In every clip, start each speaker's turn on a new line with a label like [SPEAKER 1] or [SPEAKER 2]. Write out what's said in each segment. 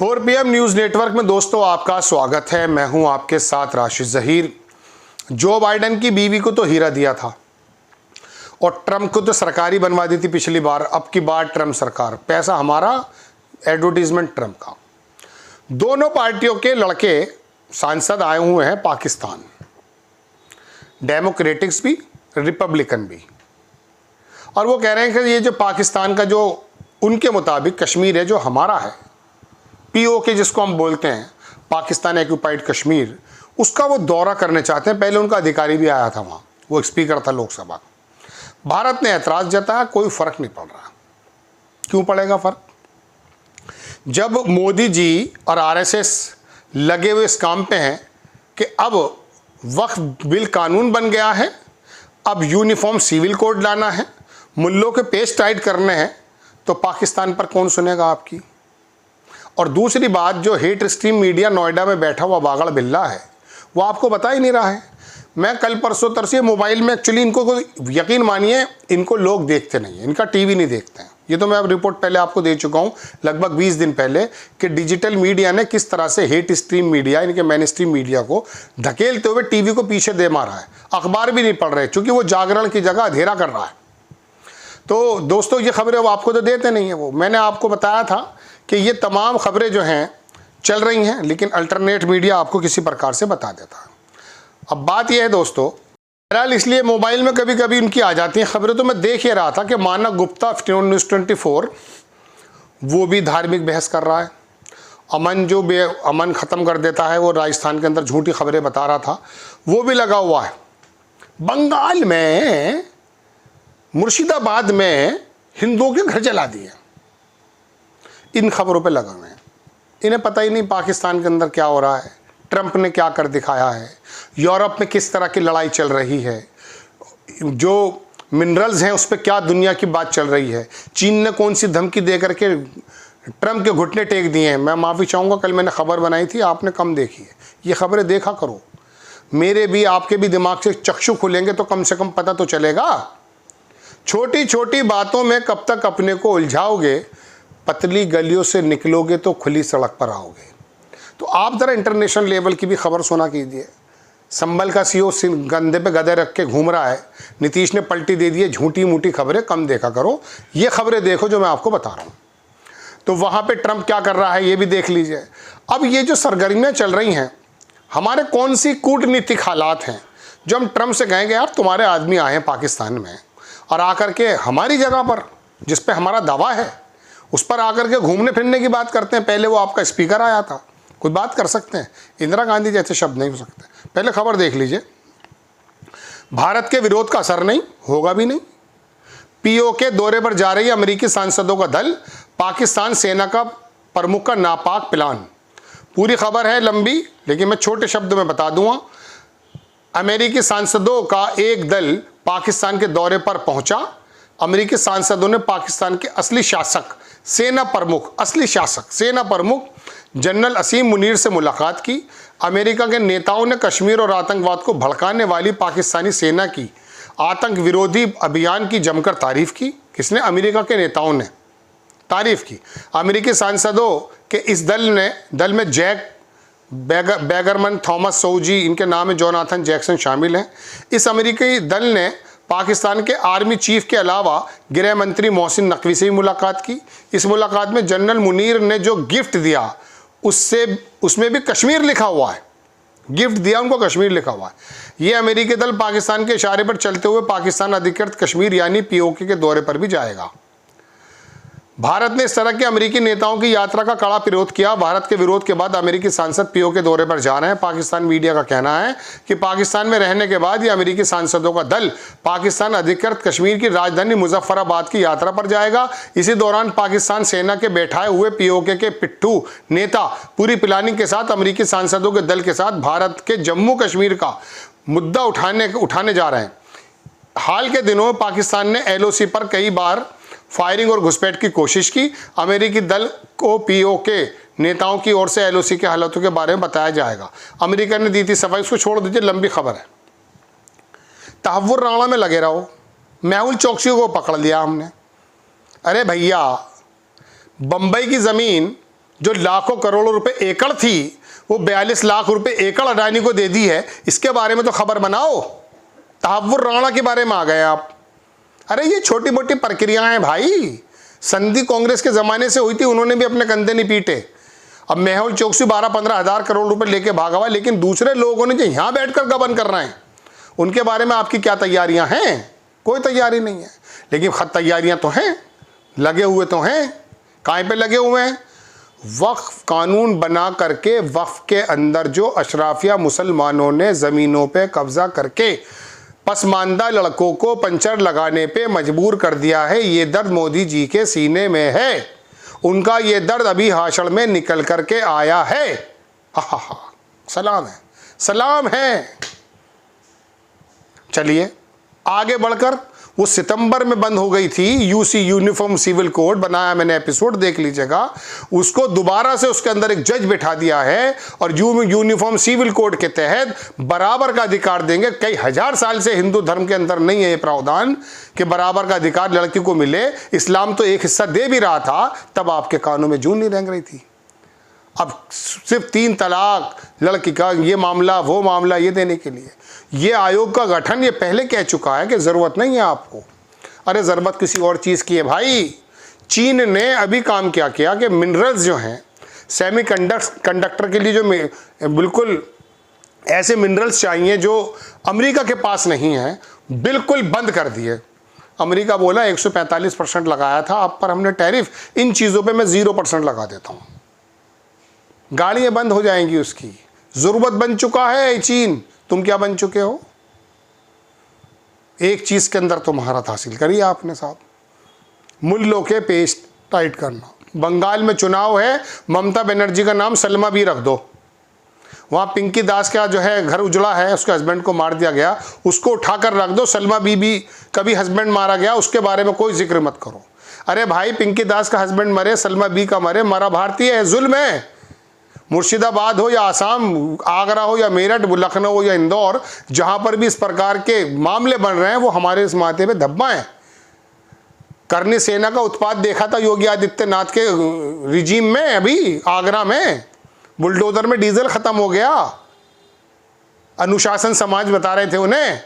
[SPEAKER 1] 4 PM news network में दोस्तों आपका स्वागत है। मैं हूं आपके साथ राशिद ज़हीर। जो बाइडेन की बीवी को तो हीरा दिया था और ट्रंप को तो सरकारी बनवा दी थी पिछली बार। अब की बार ट्रंप सरकार, पैसा हमारा, एडवर्टीजमेंट ट्रंप का। दोनों पार्टियों के लड़के सांसद आए हुए हैं पाकिस्तान, डेमोक्रेटिक्स भी रिपब्लिकन भी, और वो कह रहे हैं कि ये जो पाकिस्तान का जो उनके मुताबिक कश्मीर है जो हमारा है, पीओके जिसको हम बोलते हैं, पाकिस्तान ऑक्यूपाइड कश्मीर, उसका वो दौरा करने चाहते हैं। पहले उनका अधिकारी भी आया था वहाँ, वो एक स्पीकर था लोकसभा। भारत ने ऐतराज़ जताया, कोई फ़र्क नहीं पड़ रहा। क्यों पड़ेगा फ़र्क? जब मोदी जी और आरएसएस लगे हुए इस काम पे हैं कि अब वक्फ बिल कानून बन गया है, अब यूनिफॉर्म सिविल कोड लाना है, मुल्लों के पेच टाइट करने हैं, तो पाकिस्तान पर कौन सुनेगा आपकी? और दूसरी बात, जो हेट स्ट्रीम मीडिया नोएडा में बैठा हुआ बागड़ बिल्ला है, वो आपको बता ही नहीं रहा है। मैं कल परसों तरसे मोबाइल में, एक्चुअली इनको यकीन मानिए, इनको लोग देखते नहीं हैं, इनका टीवी नहीं देखते हैं। ये तो मैं अब रिपोर्ट पहले आपको दे चुका हूँ लगभग 20 दिन पहले कि डिजिटल मीडिया ने किस तरह से हेट स्ट्रीम मीडिया, इनके मेन स्ट्रीम मीडिया को धकेलते हुए टीवी को पीछे दे मारा है। अखबार भी नहीं पढ़ रहे, चूँकि वो जागरण की जगह अंधेरा कर रहा है। तो दोस्तों, ये खबरें वो आपको तो देते नहीं है। वो मैंने आपको बताया था कि ये तमाम खबरें जो हैं चल रही हैं, लेकिन अल्टरनेट मीडिया आपको किसी प्रकार से बता देता है। अब बात यह है दोस्तों, बहरहाल इसलिए मोबाइल में कभी कभी उनकी आ जाती हैं खबरें। तो मैं देख ही रहा था कि मानक गुप्ता न्यूज़ 24 वो भी धार्मिक बहस कर रहा है। अमन जो अमन ख़त्म कर देता है, वो राजस्थान के अंदर झूठी खबरें बता रहा था, वो भी लगा हुआ है। बंगाल में, मुर्शिदाबाद में हिंदुओं के घर जला दिए, इन खबरों पे लगे हुए हैं। इन्हें पता ही नहीं पाकिस्तान के अंदर क्या हो रहा है, ट्रंप ने क्या कर दिखाया है, यूरोप में किस तरह की लड़ाई चल रही है, जो मिनरल्स हैं उस पर क्या दुनिया की बात चल रही है, चीन ने कौन सी धमकी दे करके ट्रंप के घुटने टेक दिए हैं। मैं माफ़ी चाहूँगा, कल मैंने खबर बनाई थी, आपने कम देखी है। ये खबरें देखा करो, मेरे भी आपके भी दिमाग से चक्षु खुलेंगे तो कम से कम पता तो चलेगा। छोटी छोटी बातों में कब तक अपने को उलझाओगे, पतली गलियों से निकलोगे तो खुली सड़क पर आओगे। तो आप ज़रा इंटरनेशनल लेवल की भी खबर सुना कीजिए। संभल का सीओ गंदे पे गधे रख के घूम रहा है, नीतीश ने पलटी दे दी है। झूठी मूठी खबरें कम देखा करो, ये खबरें देखो जो मैं आपको बता रहा हूँ। तो वहाँ पे ट्रंप क्या कर रहा है ये भी देख लीजिए। अब ये जो सरगर्मियाँ चल रही हैं, हमारे कौन सी कूटनीतिक हालात हैं जो हम ट्रंप से कहेंगे यार तुम्हारे आदमी आए हैं पाकिस्तान में और आकर के हमारी जगह पर, जिस पे हमारा दावा है, उस पर आकर के घूमने फिरने की बात करते हैं। पहले वो आपका स्पीकर आया था, कुछ बात कर सकते हैं, इंदिरा गांधी जैसे शब्द नहीं हो सकते। पहले खबर देख लीजिए। भारत के विरोध का असर नहीं होगा भी नहीं। पीओके दौरे पर जा रही अमेरिकी सांसदों का दल, पाकिस्तान सेना का प्रमुख का नापाक प्लान। पूरी खबर है लंबी, लेकिन मैं छोटे शब्द में बता दूंगा। अमेरिकी सांसदों का एक दल पाकिस्तान के दौरे पर पहुंचा। अमेरिकी सांसदों ने पाकिस्तान के असली शासक, सेना प्रमुख जनरल असीम मुनीर से मुलाकात की। अमेरिका के नेताओं ने कश्मीर और आतंकवाद को भड़काने वाली पाकिस्तानी सेना की आतंक विरोधी अभियान की जमकर तारीफ की। किसने? अमेरिका के नेताओं ने तारीफ की। अमेरिकी सांसदों के इस दल में जैक बैगरमन, थॉमस सऊजी, इनके नाम है, जोनाथन जैक्सन शामिल हैं। इस अमेरिकी दल ने पाकिस्तान के आर्मी चीफ के अलावा गृह मंत्री मोहसिन नकवी से भी मुलाकात की। इस मुलाकात में जनरल मुनीर ने जो गिफ्ट दिया उसमें भी कश्मीर लिखा हुआ है। गिफ्ट दिया उनको, कश्मीर लिखा हुआ है। ये अमेरिकी दल पाकिस्तान के इशारे पर चलते हुए पाकिस्तान अधिकृत कश्मीर यानी पीओके के दौरे पर भी जाएगा। भारत ने इस तरह के अमेरिकी नेताओं की यात्रा का कड़ा विरोध किया। भारत के विरोध के बाद अमेरिकी सांसद पीओके दौरे पर जा रहे हैं। पाकिस्तान मीडिया का कहना है कि पाकिस्तान में रहने के बाद ये अमेरिकी सांसदों का दल पाकिस्तान अधिकृत कश्मीर की राजधानी मुजफ्फराबाद की यात्रा पर जाएगा। इसी दौरान पाकिस्तान सेना के बैठाए हुए पीओके के पिट्ठू नेता पूरी प्लानिंग के साथ अमेरिकी सांसदों के दल के साथ भारत के जम्मू कश्मीर का मुद्दा उठाने जा रहे हैं। हाल के दिनों में पाकिस्तान ने एलओसी पर कई बार फायरिंग और घुसपैठ की कोशिश की। अमेरिकी दल को पीओके नेताओं की ओर से एलओसी के हालातों के बारे में बताया जाएगा। अमेरिका ने दी थी सफाई, उसको छोड़ दीजिए, लंबी खबर है। तहव्वुर राणा में लगे रहो, मेहुल चोकसी को पकड़ लिया हमने। अरे भैया, बम्बई की ज़मीन जो लाखों करोड़ों रुपए एकड़ थी वो 42 लाख रुपए एकड़ अडानी को दे दी है, इसके बारे में तो खबर बनाओ। तहव्वुर राणा के बारे में आ गए आप। अरे ये छोटी मोटी प्रक्रियाएं हैं भाई, संधि कांग्रेस के ज़माने से हुई थी, उन्होंने भी अपने कंधे नहीं पीटे। अब मेहुल चोकसी 12-15 हज़ार करोड़ रुपए लेके भागा हुआ, लेकिन दूसरे लोगों ने जो यहाँ बैठकर गबन कर रहे हैं उनके बारे में आपकी क्या तैयारियां हैं? कोई तैयारी नहीं है। लेकिन खत तैयारियां तो हैं, लगे हुए तो हैं। काहे पे लगे हुए हैं? वक्फ कानून बना करके वक्फ के अंदर जो अशराफिया मुसलमानों ने ज़मीनों पे कब्जा करके पसमानदा लड़कों को पंचर लगाने पे मजबूर कर दिया है, ये दर्द मोदी जी के सीने में है। उनका ये दर्द अभी भाषण में निकल करके आया है। हा, सलाम है, सलाम है। चलिए आगे बढ़कर, वो सितंबर में बंद हो गई थी यूसी, यूनिफॉर्म सिविल कोड बनाया मैंने, एपिसोड देख लीजिएगा। उसको दोबारा से उसके अंदर एक जज बिठा दिया है और यूनिफॉर्म सिविल कोड के तहत बराबर का अधिकार देंगे। कई हजार साल से हिंदू धर्म के अंदर नहीं है ये प्रावधान कि बराबर का अधिकार लड़की को मिले। इस्लाम तो एक हिस्सा दे भी रहा था, तब आपके कानों में जून नहीं रेंग रही थी। अब सिर्फ 3 तलाक, लड़की का ये मामला वो मामला, ये देने के लिए ये आयोग का गठन ये पहले कह चुका है कि ज़रूरत नहीं है आपको। अरे ज़रूरत किसी और चीज़ की है भाई। चीन ने अभी काम क्या किया कि मिनरल्स जो हैं, सेमी कंडक्टर के लिए जो बिल्कुल ऐसे मिनरल्स चाहिए जो अमेरिका के पास नहीं है, बिल्कुल बंद कर दिए। अमेरिका बोला 145% लगाया था, अब पर हमने टैरिफ, इन चीज़ों पे मैं 0% लगा देता हूँ। गाड़ियाँ बंद हो जाएंगी उसकी। ज़रूरत बन चुका है चीन, तुम क्या बन चुके हो? एक चीज़ के अंदर तो महारत हासिल करी आपने साहब, मुल्लों के पेश टाइट करना। बंगाल में चुनाव है, ममता बनर्जी का नाम सलमा भी रख दो। वहाँ पिंकी दास का जो है घर उजड़ा है, उसके हस्बैंड को मार दिया गया, उसको उठाकर रख दो। सलमा बीबी कभी हस्बैंड मारा गया, उसके बारे में कोई जिक्र मत करो। अरे भाई, पिंकी दास का हस्बैंड मरे, सलमा बी का मरे, मरा भारतीय है, जुल्म है। मुर्शिदाबाद हो या आसाम, आगरा हो या मेरठ, लखनऊ हो या इंदौर, जहाँ पर भी इस प्रकार के मामले बन रहे हैं वो हमारे इस माथे पे धब्बा है। करनी सेना का उत्पात देखा था योगी आदित्यनाथ के रिजीम में, अभी आगरा में बुलडोजर में डीजल खत्म हो गया। अनुशासन समाज बता रहे थे उन्हें।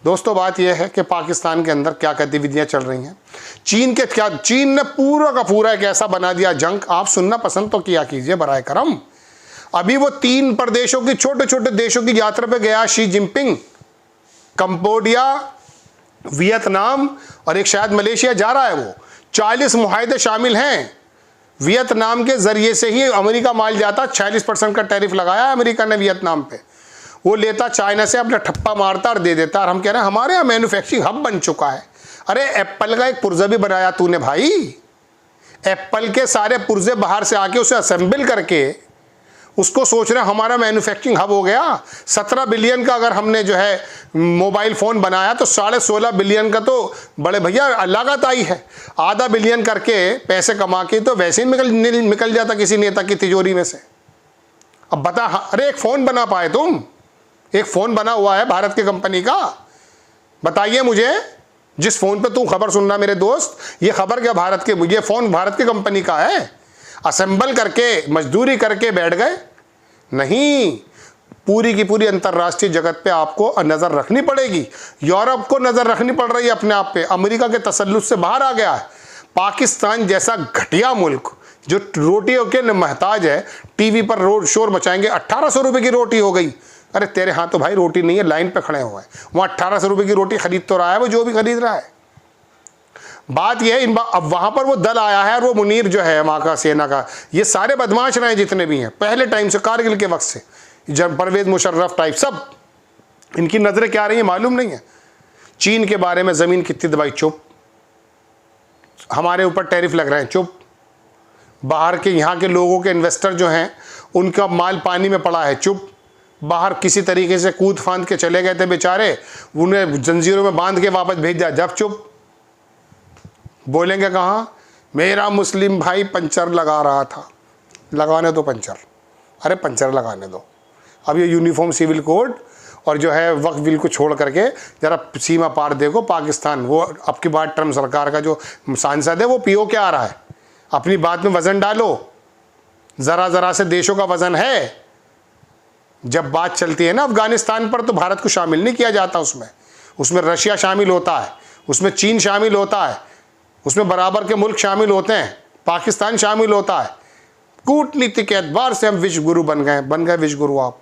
[SPEAKER 1] दोस्तों, बात यह है कि पाकिस्तान के अंदर क्या गतिविधियां चल रही हैं। चीन ने पूरा का पूरा एक ऐसा बना दिया जंग। आप सुनना पसंद तो किया कीजिए बराए करम। अभी वो 3 प्रदेशों की, छोटे छोटे देशों की यात्रा पे गया शी जिनपिंग। कंबोडिया, वियतनाम और एक शायद मलेशिया जा रहा है वो। 40 मुआहदे शामिल हैं। वियतनाम के जरिए से ही अमेरिका माल जाता, 46% का टैरिफ लगाया अमेरिका ने वियतनाम पे। वो लेता चाइना से, अपना ठप्पा मारता और दे देता। और हम कह रहे हैं हमारे यहाँ मैन्युफैक्चरिंग हब बन चुका है। अरे एप्पल का एक पुर्जा भी बनाया तूने भाई। एप्पल के सारे पुर्जे बाहर से आके उसे असेंबल करके उसको सोच रहे हमारा मैन्युफैक्चरिंग हब हो गया। 17 बिलियन का अगर हमने जो है मोबाइल फ़ोन बनाया तो 16.5 बिलियन का तो बड़े भैया लागत आई है। आधा बिलियन करके पैसे कमा के तो वैसे ही निकल जाता किसी नेता की तिजोरी में से। अब बता, अरे एक फ़ोन बना पाए तुम? एक फ़ोन बना हुआ है भारत की कंपनी का, बताइए मुझे। जिस फ़ोन पे तू खबर सुनना मेरे दोस्त, ये खबर क्या भारत के, ये फ़ोन भारत की कंपनी का है। असेंबल करके मजदूरी करके बैठ गए? नहीं, पूरी की पूरी अंतर्राष्ट्रीय जगत पे आपको नज़र रखनी पड़ेगी। यूरोप को नज़र रखनी पड़ रही है अपने आप पे। अमेरिका के तसल्लुत से बाहर आ गया है। पाकिस्तान जैसा घटिया मुल्क जो रोटियों के महताज है, टीवी पर रोड शोर मचाएंगे। 1800 रुपये की रोटी हो गई। अरे तेरे हाथ तो भाई रोटी नहीं है, लाइन पे खड़े हुए हैं। वहाँ 1800 रुपये की रोटी खरीद तो रहा है वो, जो भी खरीद रहा है। बात यह है, अब वहाँ पर वो दल आया है और वो मुनीर जो है वहाँ का सेना का, ये सारे बदमाश रहे जितने भी हैं पहले टाइम से, कारगिल के वक्त से, जब परवेज मुशर्रफ टाइप, सब इनकी नज़रें क्या रही हैं मालूम नहीं है। चीन के बारे में ज़मीन कितनी दबाई, चुप। हमारे ऊपर टैरिफ लग रहे हैं, चुप। बाहर के यहाँ के लोगों के इन्वेस्टर जो हैं उनका माल पानी में पड़ा है, चुप। बाहर किसी तरीके से कूद फांद के चले गए थे बेचारे, उन्हें जंजीरों में बांध के वापस भेज दिया, जब चुप। बोलेंगे कहाँ? मेरा मुस्लिम भाई पंचर लगा रहा था। लगाने दो पंचर, अरे पंचर लगाने दो। अब ये यूनिफॉर्म सिविल कोड और जो है वक्फ बिल को छोड़ करके ज़रा सीमा पार देखो पाकिस्तान। वो अब की बात ट्रम्प सरकार का जो सांसद है वो पीओ के आ रहा है, अपनी बात में वज़न डालो। ज़रा ज़रा से देशों का वज़न है। जब बात चलती है ना अफ़गानिस्तान पर, तो भारत को शामिल नहीं किया जाता उसमें। उसमें रशिया शामिल होता है, उसमें चीन शामिल होता है, उसमें बराबर के मुल्क शामिल होते हैं, पाकिस्तान शामिल होता है। कूटनीति के एतबार से हम विश्व गुरु बन गए विश्व गुरु आप।